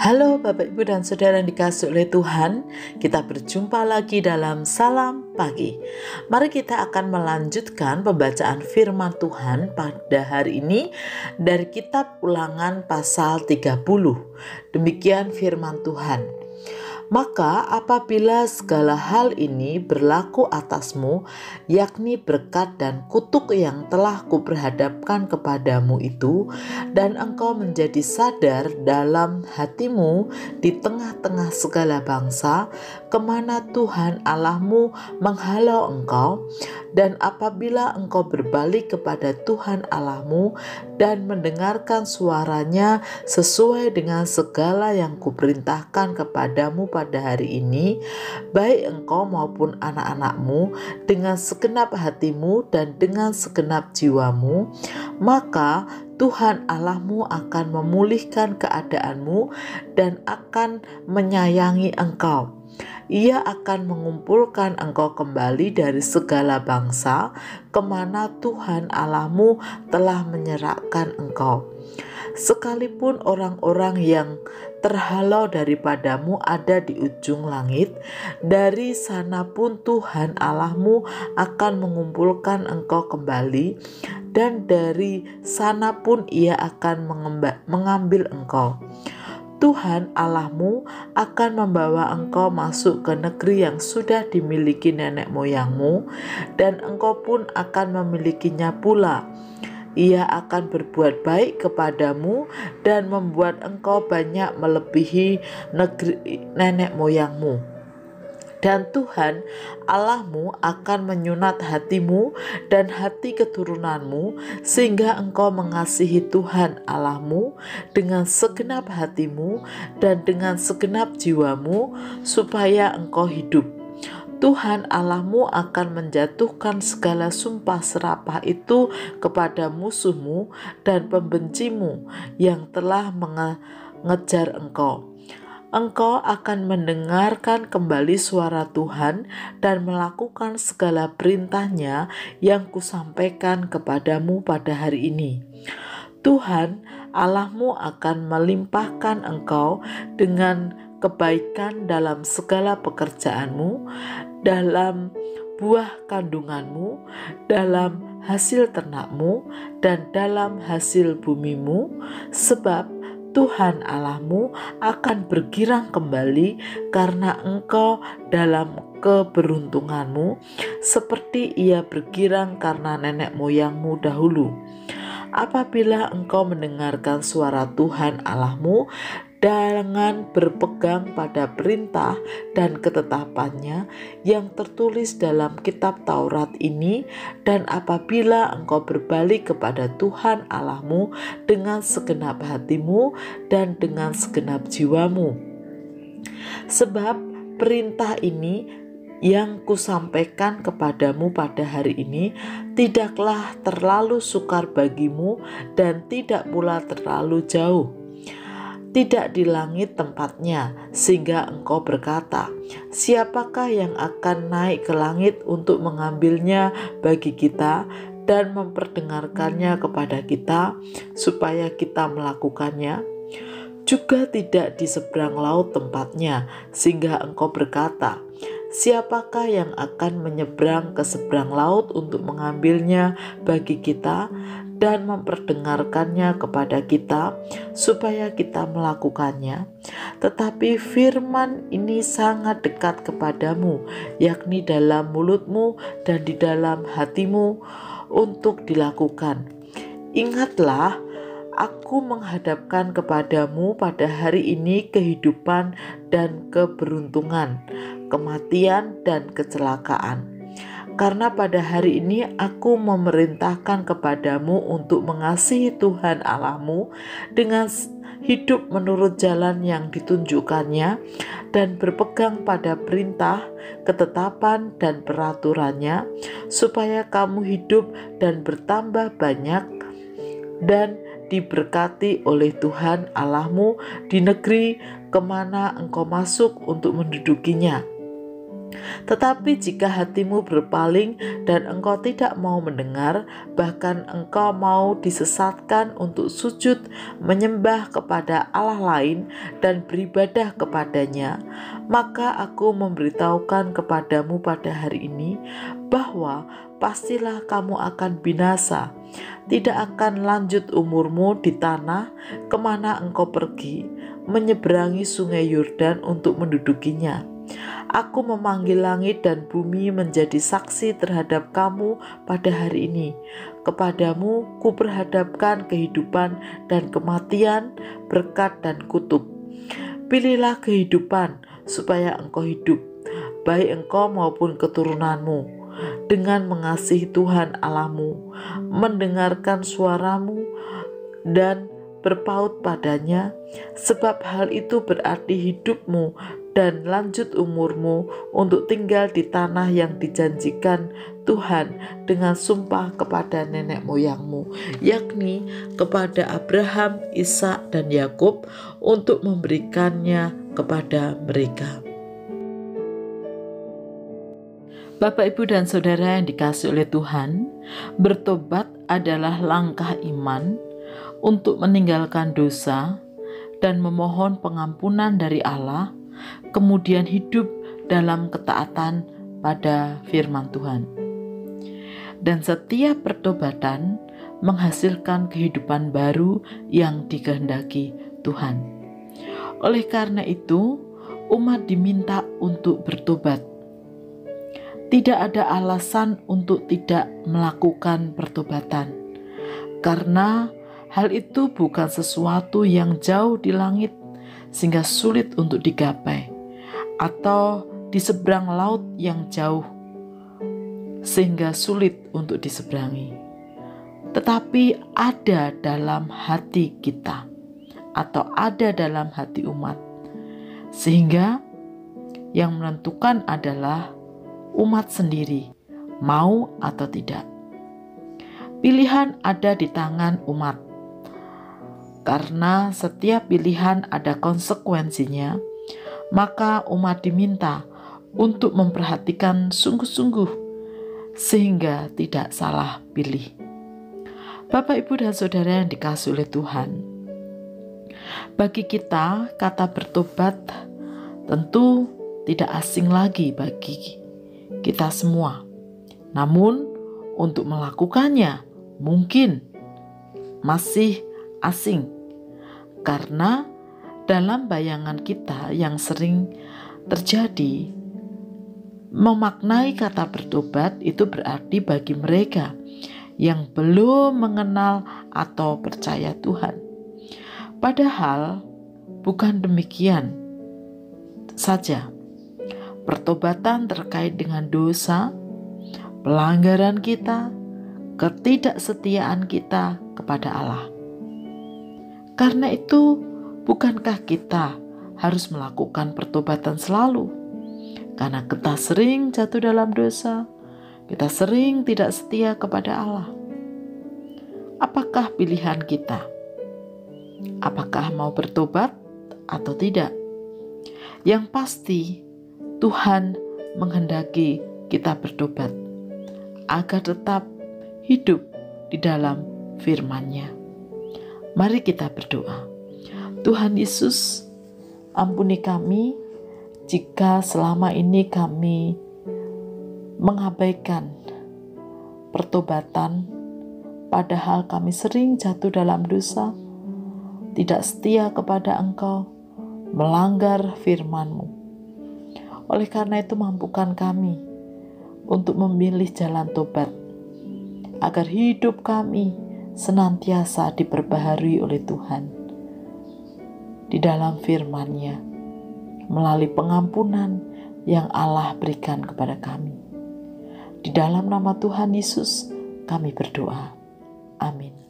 Halo Bapak Ibu dan Saudara yang dikasihi oleh Tuhan, kita berjumpa lagi dalam Salam Pagi. Mari kita akan melanjutkan pembacaan firman Tuhan pada hari ini dari kitab Ulangan pasal 30. Demikian firman Tuhan. Maka apabila segala hal ini berlaku atasmu, yakni berkat dan kutuk yang telah kuperhadapkan kepadamu itu, dan engkau menjadi sadar dalam hatimu di tengah-tengah segala bangsa, kemana Tuhan Allahmu menghalau engkau, dan apabila engkau berbalik kepada Tuhan Allahmu dan mendengarkan suaranya sesuai dengan segala yang kuperintahkan kepadamu pada hari ini, baik engkau maupun anak-anakmu, dengan segenap hatimu dan dengan segenap jiwamu, maka Tuhan Allahmu akan memulihkan keadaanmu dan akan menyayangi engkau. Ia akan mengumpulkan engkau kembali dari segala bangsa kemana Tuhan Allahmu telah menyerahkan engkau. Sekalipun orang-orang yang terhalau daripadamu ada di ujung langit, dari sana pun Tuhan Allahmu akan mengumpulkan engkau kembali, dan dari sana pun ia akan mengambil engkau. Tuhan Allahmu akan membawa engkau masuk ke negeri yang sudah dimiliki nenek moyangmu, dan engkau pun akan memilikinya pula. Ia akan berbuat baik kepadamu dan membuat engkau banyak melebihi negeri nenek moyangmu. Dan Tuhan Allahmu akan menyunat hatimu dan hati keturunanmu, sehingga engkau mengasihi Tuhan Allahmu dengan segenap hatimu dan dengan segenap jiwamu, supaya engkau hidup. Tuhan Allahmu akan menjatuhkan segala sumpah serapah itu kepada musuhmu dan pembencimu yang telah mengejar engkau. Engkau akan mendengarkan kembali suara Tuhan dan melakukan segala perintahnya yang kusampaikan kepadamu pada hari ini. Tuhan Allahmu akan melimpahkan engkau dengan kebaikan dalam segala pekerjaanmu, dalam buah kandunganmu, dalam hasil ternakmu, dan dalam hasil bumimu, sebab Tuhan Allahmu akan bergirang kembali karena engkau dalam keberuntunganmu, seperti ia bergirang karena nenek moyangmu dahulu. Apabila engkau mendengarkan suara Tuhan Allahmu dengan berpegang pada perintah dan ketetapannya yang tertulis dalam kitab Taurat ini, dan apabila engkau berbalik kepada Tuhan Allahmu dengan segenap hatimu dan dengan segenap jiwamu. Sebab perintah ini yang kusampaikan kepadamu pada hari ini tidaklah terlalu sukar bagimu dan tidak pula terlalu jauh. Tidak di langit tempatnya, sehingga engkau berkata, siapakah yang akan naik ke langit untuk mengambilnya bagi kita dan memperdengarkannya kepada kita, supaya kita melakukannya? Juga tidak di seberang laut tempatnya, sehingga engkau berkata, siapakah yang akan menyeberang ke seberang laut untuk mengambilnya bagi kita dan memperdengarkannya kepada kita, supaya kita melakukannya? Tetapi firman ini sangat dekat kepadamu, yakni dalam mulutmu dan di dalam hatimu, untuk dilakukan. Ingatlah, aku menghadapkan kepadamu pada hari ini kehidupan dan keberuntungan, kematian dan kecelakaan. Karena pada hari ini aku memerintahkan kepadamu untuk mengasihi Tuhan Allahmu dengan hidup menurut jalan yang ditunjukkannya dan berpegang pada perintah, ketetapan dan peraturannya, supaya kamu hidup dan bertambah banyak dan diberkati oleh Tuhan Allahmu di negeri kemana engkau masuk untuk mendudukinya. Tetapi jika hatimu berpaling dan engkau tidak mau mendengar, bahkan engkau mau disesatkan untuk sujud menyembah kepada Allah lain dan beribadah kepadanya, maka aku memberitahukan kepadamu pada hari ini bahwa pastilah kamu akan binasa. Tidak akan lanjut umurmu di tanah kemana engkau pergi, menyeberangi sungai Yordan untuk mendudukinya. Aku memanggil langit dan bumi menjadi saksi terhadap kamu pada hari ini. Kepadamu kuperhadapkan kehidupan dan kematian, berkat dan kutuk. Pilihlah kehidupan supaya engkau hidup, baik engkau maupun keturunanmu, dengan mengasihi Tuhan Allahmu, mendengarkan suaramu dan berpaut padanya, sebab hal itu berarti hidupmu dan lanjut umurmu untuk tinggal di tanah yang dijanjikan Tuhan dengan sumpah kepada nenek moyangmu, yakni kepada Abraham, Ishak dan Yakub, untuk memberikannya kepada mereka. Bapak, Ibu, dan Saudara yang dikasihi oleh Tuhan, bertobat adalah langkah iman untuk meninggalkan dosa dan memohon pengampunan dari Allah, kemudian hidup dalam ketaatan pada firman Tuhan. Dan setiap pertobatan menghasilkan kehidupan baru yang dikehendaki Tuhan. Oleh karena itu, umat diminta untuk bertobat. Tidak ada alasan untuk tidak melakukan pertobatan, karena hal itu bukan sesuatu yang jauh di langit sehingga sulit untuk digapai, atau di seberang laut yang jauh sehingga sulit untuk diseberangi. Tetapi ada dalam hati kita, atau ada dalam hati umat, sehingga yang menentukan adalah umat sendiri, mau atau tidak. Pilihan ada di tangan umat. Karena setiap pilihan ada konsekuensinya, maka umat diminta untuk memperhatikan sungguh-sungguh sehingga tidak salah pilih. Bapak, Ibu, dan Saudara yang dikasihi oleh Tuhan, bagi kita kata bertobat tentu tidak asing lagi bagi kita semua. Namun untuk melakukannya mungkin masih asing, karena dalam bayangan kita yang sering terjadi, memaknai kata bertobat itu berarti bagi mereka yang belum mengenal atau percaya Tuhan. Padahal bukan demikian saja. Pertobatan terkait dengan dosa, pelanggaran kita, ketidaksetiaan kita kepada Allah. Karena itu, bukankah kita harus melakukan pertobatan selalu? Karena kita sering jatuh dalam dosa, kita sering tidak setia kepada Allah. Apakah pilihan kita? Apakah mau bertobat atau tidak? Yang pasti, Tuhan menghendaki kita bertobat agar tetap hidup di dalam firman-Nya. Mari kita berdoa. Tuhan Yesus, ampuni kami jika selama ini kami mengabaikan pertobatan, padahal kami sering jatuh dalam dosa, tidak setia kepada Engkau, melanggar firman-Mu. Oleh karena itu, mampukan kami untuk memilih jalan tobat, agar hidup kami senantiasa diperbaharui oleh Tuhan di dalam firman-Nya, melalui pengampunan yang Allah berikan kepada kami. Di dalam nama Tuhan Yesus kami berdoa. Amin.